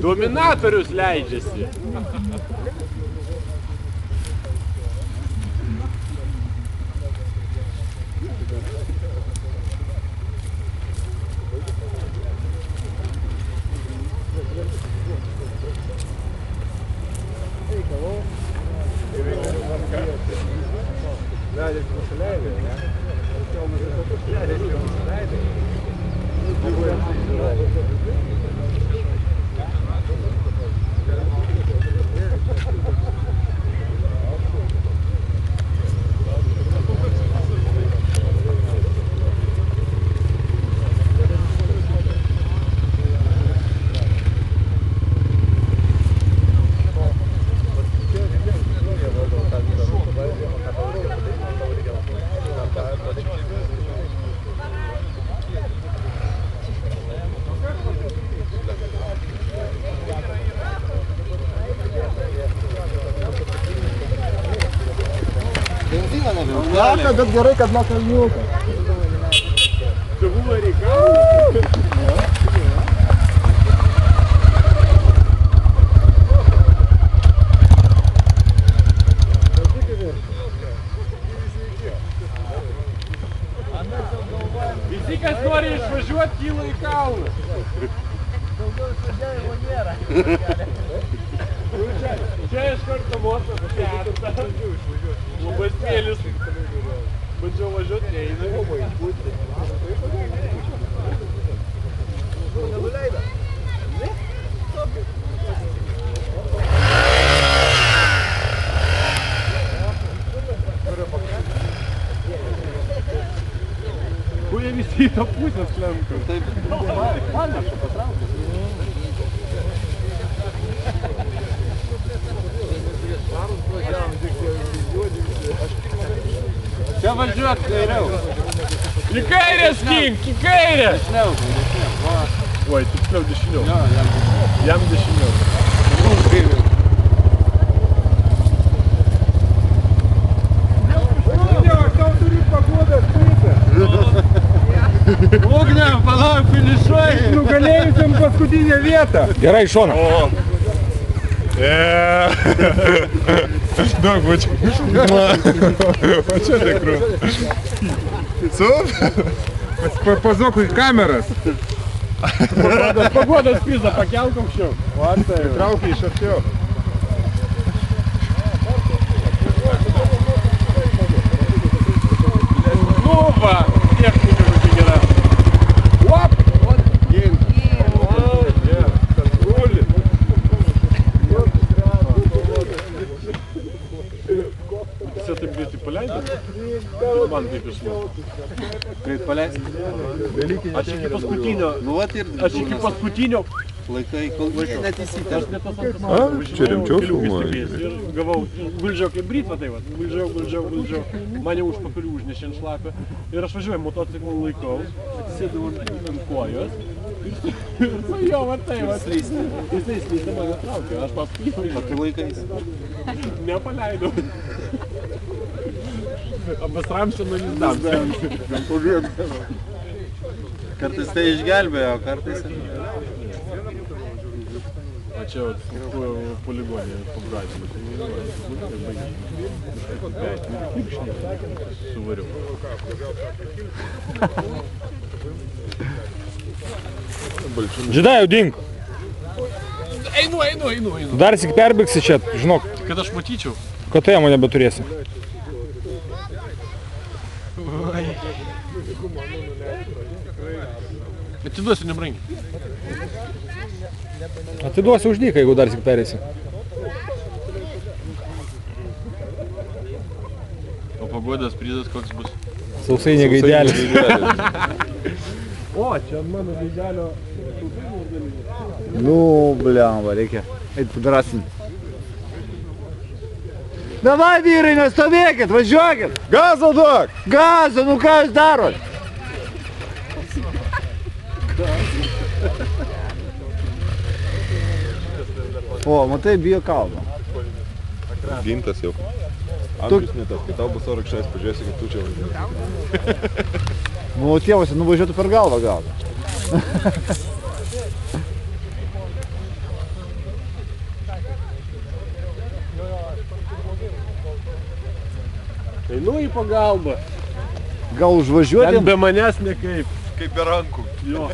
Dominatorius leidžiasi. Latga, bet gerai, kad nuo kalniuko. Tegul reikalų. Visi, kas nori išvažiuoti, kyla į kalną. Daugiau išvažiavimo nėra. Čia iš karto motas šetą. Labai smėlis. Bandžiau važiuoti, neina. Nenuleido? Ne? Kuo jie visi į tą pusę slenka? Taip, panašu, patraukas. Čia važiuot kairiau. Į kairę skink, į kairę! Dešiniau, dešiniau. Oi, tiksliau dešiniau. Jo, Jam dešiniau. Mums kairiau. Ugniam, palauk, finišuoji. Nugalėjusiam paskutinę vietą. Gerai, iš šono. Daug vačiu. O čia tikru. Super. Pazuok į kameras. Pagodas prizą pakelk aukščiau. Traukiai iš arčiau. Nu va, technika kokia gera. Uop! Все taip greitai paleidai? Man taip išmokau. Greit paleist. Aš iki paskutinio. Nu, vat ir Aš iki paskutinio. laikai, kol net įsitė. Aš net tas antras čia rimčiau filmuoji. Ir gavau, guldžiau kaip brytva tai va. Guldžiau. Mane už pakalių užnešė ant šlapę. Ir aš važiuoju motociklą laikau. Atsisėdau ant kojos. Ir su jo va tai va. Jisai slysta mane traukė. Aš paskui Kokiu laikais? nepaleidau. Abasramšė nuo lizdams. Kartais tai išgelbėjo, kartais... A čia poligonė pabradžiama. Suvariu. Džedajau, dink. Einu. Dar sik perbėgsi čia, žinok, Kad aš matyčiau. kad tu jamo nebeturėsi. Atiduosiu nebrangiai. Atiduosi už dyką, jeigu dar sik perėsi. O paguodas prizas koks bus? Sausainė gaidelis. O, čia ant mano gaidelio sausainės dalykas. Nu, bliamba, reikia eit padrasinti. Davai, vyrai, nestovėkit, važiuokit! Gazo duok! Gazo, nu ką jūs darot? O, matai, bijo kalbą. Gintas jau. Amžius ne tas, kai tau bus oro kšais, pažiūrėsi, kaip tu čia važiuoji. Nu, tėvasi nuvažiuotų per galvą gal. Einu į pagalbą. Gal užvažiuoti? Ten be manęs nekaip. Kaip be rankų. Jo.